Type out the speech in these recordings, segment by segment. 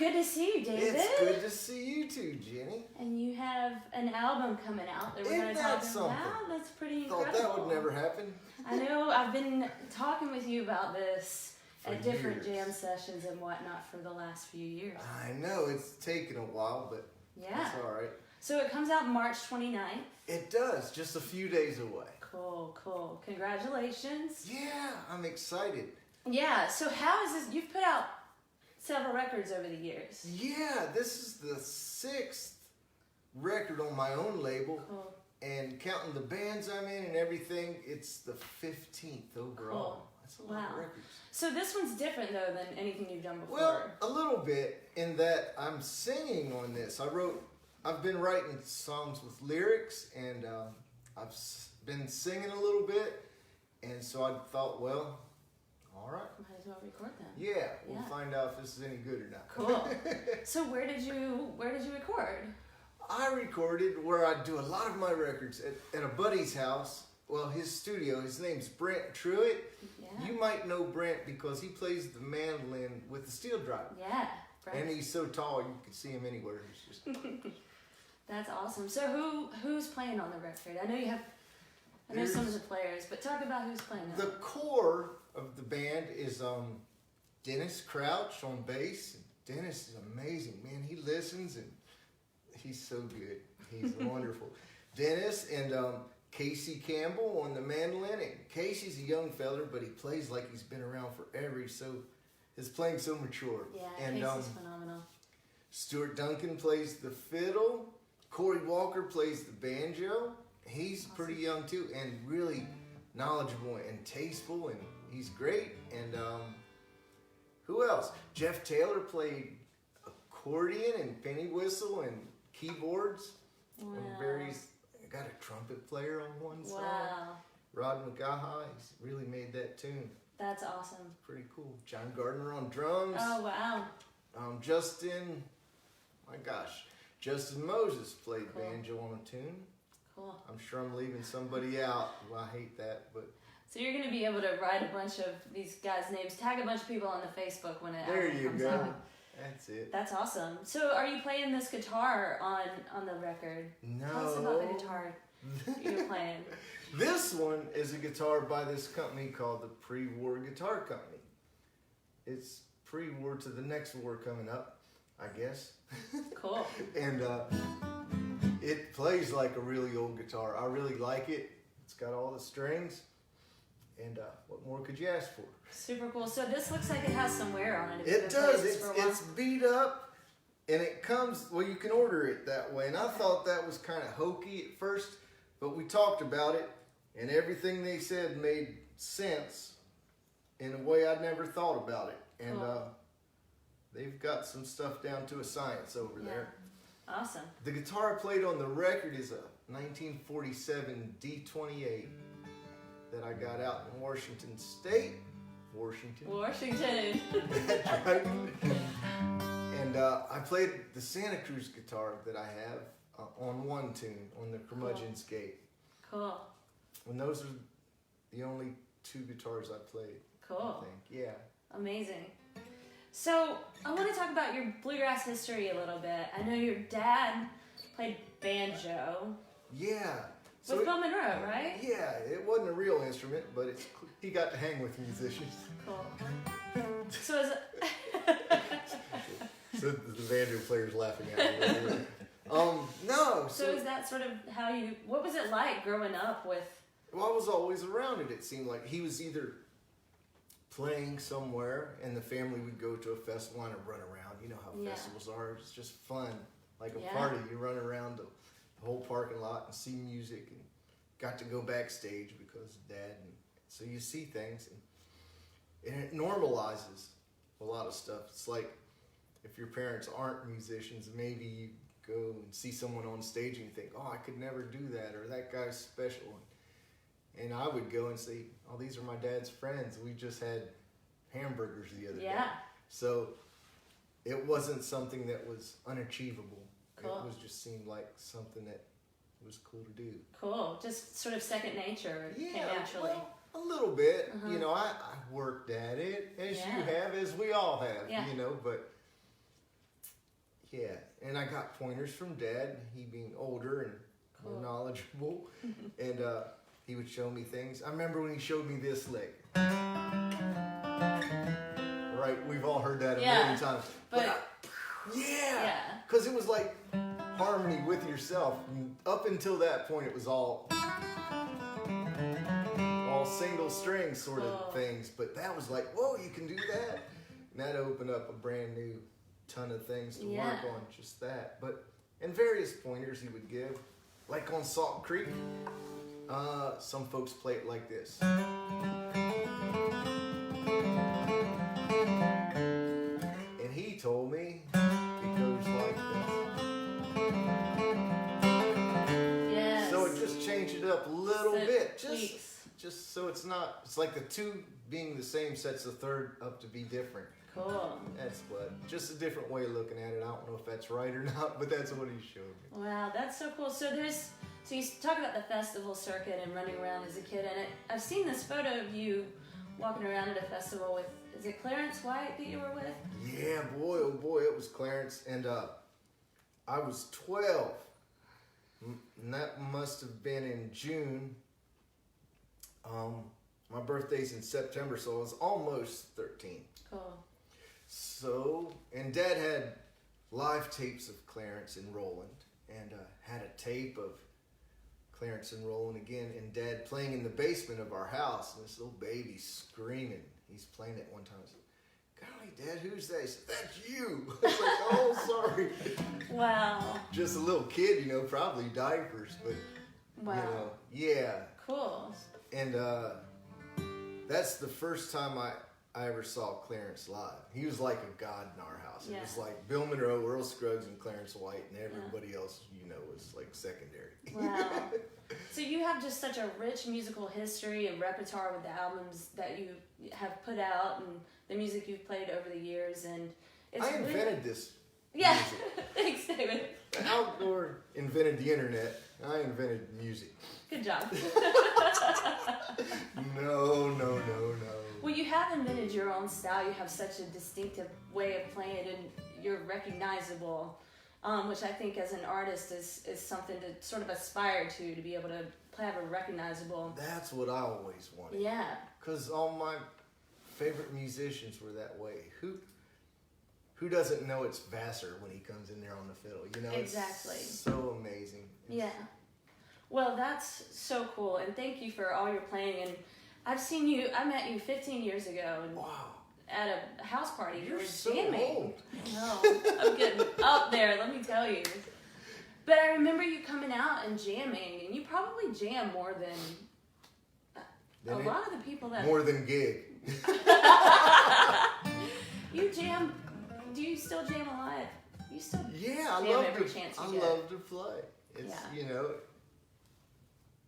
good to see you, David. It's good to see you too, Jenny. And you have an album coming out that we're going to talk about. That's pretty incredible. Thought that would never happen. I know. I've been talking with you about this for at different years. jam sessions and whatnot for the last few years. I know. It's taken a while, but it's all right. So it comes out March 29th. It does. Just a few days away. Cool, cool. Congratulations. Yeah, I'm excited. Yeah, so how is this? You've put out several records over the years. Yeah, this is the 6th record on my own label. Cool. And counting the bands I'm in and everything, it's the 15th overall. Cool. That's a lot of records. So this one's different though than anything you've done before. Well, a little bit in that I'm singing on this. I've been writing songs with lyrics, and I've been singing a little bit, and so I thought, well, all right. Might as well record them. Yeah, we'll find out if this is any good or not. Cool. So where did you record? I recorded where I do a lot of my records at a buddy's house. Well, his studio. His name's Brent Truitt. Yeah. You might know Brent because he plays the mandolin with the steel driver. Yeah. Brent. And he's so tall you can see him anywhere. He's just That's awesome. So who's playing on the record? I know some of the players, but talk about who's playing. The core of the band is Dennis Crouch on bass. Dennis is amazing, man. He listens and he's so good. He's wonderful. Dennis and Casey Campbell on the mandolin. And Casey's a young feller, but he plays like he's been around forever. His playing's so mature. Yeah, and Casey's phenomenal. Stuart Duncan plays the fiddle. Corey Walker plays the banjo. He's pretty young too, and really knowledgeable and tasteful, and he's great. And who else? Jeff Taylor played accordion and penny whistle and keyboards. Wow. And got a trumpet player on one song. Wow. Rod McGaha, he's really made that tune. That's awesome. Pretty cool. John Gardner on drums. Oh, wow. Justin Moses played banjo on a tune. Cool. I'm sure I'm leaving somebody out. Well, I hate that, but... So you're going to be able to write a bunch of these guys' names, tag a bunch of people on the Facebook when it comes out. That's it. That's awesome. So are you playing this guitar on the record? No. Tell us about the guitar you're playing. This one is a guitar by this company called the Pre-War Guitar Company. It's pre-war to the next war coming up, I guess. Cool. And it plays like a really old guitar. I really like it. It's got all the strings. And what more could you ask for? Super cool. So this looks like it has some wear on it. It does. It's beat up, And it comes, well, you can order it that way. And I thought that was kind of hokey at first, but we talked about it, and everything they said made sense in a way I'd never thought about it. And they've got some stuff down to a science over there. Awesome. The guitar I played on the record is a 1947 D28 that I got out in Washington State. Washington. That's right. And I played the Santa Cruz guitar that I have on one tune, on the Curmudgeon's Gate. Cool. And those are the only two guitars I played. Cool. I think. Yeah. Amazing. So I want to talk about your bluegrass history a little bit. I know your dad played banjo. Yeah. With Bill Monroe, right? Yeah, it wasn't a real instrument, but he got to hang with musicians. Cool. So is it... So the banjo player's laughing at me. No. So is that sort of how you... What was it like growing up with... Well, I was always around it seemed like. He was either playing somewhere and the family would go to a festival and run around. You know how festivals are. It's just fun. Like a party. You run around the whole parking lot and see music, and got to go backstage because of Dad. And so you see things, and it normalizes a lot of stuff. It's like if your parents aren't musicians, maybe you go and see someone on stage and you think, oh, I could never do that, or that guy's special. And I would go and say, oh, these are my dad's friends. We just had hamburgers the other day. So it wasn't something that was unachievable. Cool. It was just seemed like something that was cool to do. Cool. Just sort of second nature. Came naturally. Well, a little bit. You know, I worked at it, as you have, as we all have, you know, but and I got pointers from Dad, he being older and more knowledgeable, and he would show me things. I remember when he showed me this lick. Right, we've all heard that a million times. But because it was like harmony with yourself. And up until that point, it was all single string sort of things. But that was like, whoa, you can do that. And that opened up a brand new ton of things to work on, just that. But and various pointers he would give, like on Salt Creek. Some folks play it like this. And he told me it goes like this. Yes. So it just changed it up a little bit. Just so it's not, it's like the two being the same sets the third up to be different. Cool. That's just a different way of looking at it. I don't know if that's right or not, but that's what he showed me. Wow, that's so cool. So you talk about the festival circuit and running around as a kid, and I've seen this photo of you walking around at a festival with, is it Clarence White that you were with? Yeah, boy, oh boy, it was Clarence, and I was 12, and that must have been in June. My birthday's in September, so I was almost 13. Cool. So, and Dad had live tapes of Clarence and Roland, and had a tape of Clarence and Roland again, and Dad playing in the basement of our house, and this little baby screaming. He's playing it one time. I said, golly, Dad, who's that? He said, that's you. I was like, oh, sorry. Wow. Just a little kid, you know, probably diapers, but, wow. You know, yeah. Cool. And that's the first time I ever saw Clarence live. He was like a god in our house. It was like Bill Monroe, Earl Scruggs, and Clarence White, and everybody else, you know, was like secondary. Wow. So you have just such a rich musical history and repertoire with the albums that you have put out and the music you've played over the years, and it's I invented this Yeah. music. Thanks, David. Al Gore invented the internet. I invented music. Good job. No. Well, you have invented your own style. You have such a distinctive way of playing it, and you're recognizable, which I think as an artist is something to sort of aspire to be able to have a recognizable... That's what I always wanted. Yeah. Because all my favorite musicians were that way. Who doesn't know it's Vassar when he comes in there on the fiddle? You know, exactly. It's so amazing. Yeah. Well, that's so cool, and thank you for all your playing. And I've seen you. I met you 15 years ago, and wow. at a house party. You're We were so jamming. old. No, I'm getting up there, let me tell you. But I remember you coming out and jamming, and you probably jam more than a lot of the people that... More than gig. You jam... Do you still jam a lot? You still Yeah, I jam love every to. chance you I get. love to play. It's Yeah. you know,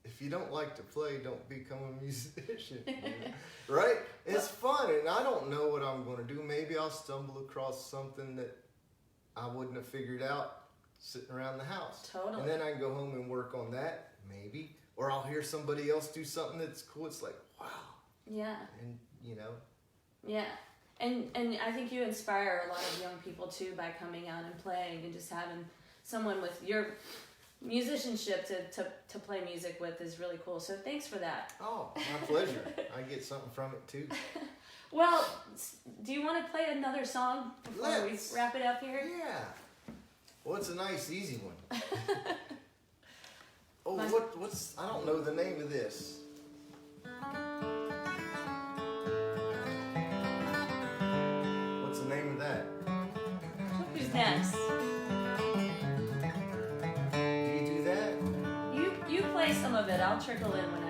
if you don't like to play, don't become a musician. You know? Right? It's fun, and I don't know what I'm going to do. Maybe I'll stumble across something that I wouldn't have figured out sitting around the house. Totally. And then I can go home and work on that, maybe. Or I'll hear somebody else do something that's cool. It's like, wow. Yeah. And you know. Yeah. And I think you inspire a lot of young people too by coming out and playing and just having someone with your musicianship to play music with is really cool. So thanks for that. Oh, my pleasure. I get something from it too. Well, do you want to play another song before we wrap it up here? Yeah. What's a nice, easy one? Oh, My- what's? I don't know the name of this. What's the name of that? Who's next? Do you do that? You play some of it. I'll trickle in when I...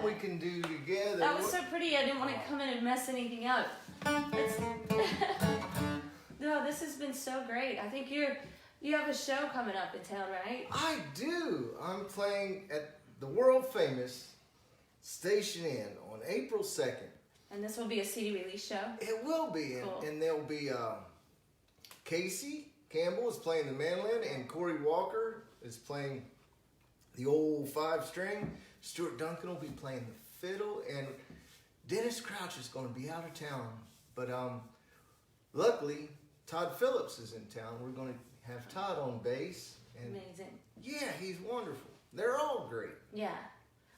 We can do together. That was so pretty. I didn't want to come in and mess anything up. No, this has been so great. I think you have a show coming up in town, right? I do. I'm playing at the world famous Station Inn on April 2nd. And this will be a CD release show? It will be. Cool. And there'll be Casey Campbell is playing the mandolin, and Corey Walker is playing the old 5-string. Stuart Duncan will be playing the fiddle, and Dennis Crouch is going to be out of town. But luckily, Todd Phillips is in town. We're going to have Todd on bass. And amazing. yeah, he's wonderful. They're all great. Yeah.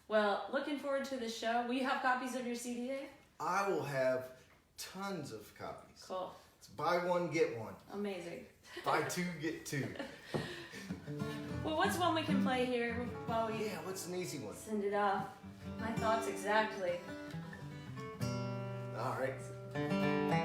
Well, looking forward to the show. Will you have copies of your CD there? I will have tons of copies. Cool. It's buy one, get one. Amazing. Buy two, get two. Well, what's one we can play here while we Yeah, what's an easy one? send it off? My thoughts exactly. All right.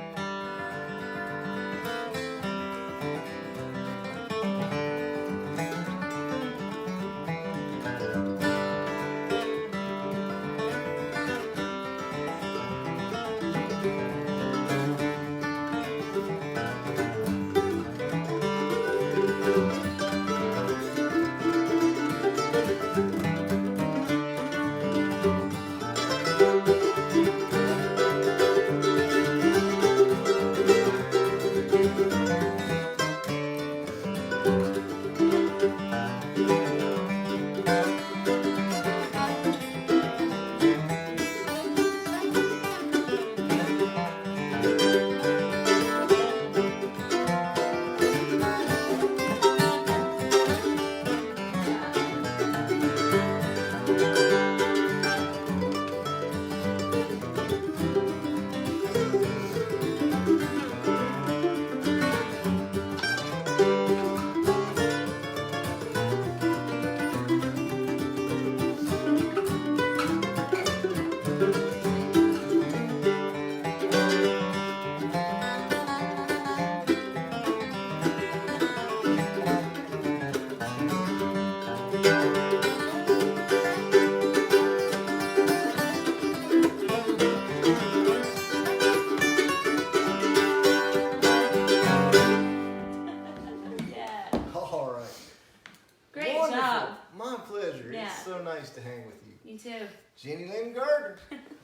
You too. Jenny Lin Gardner,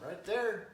right there.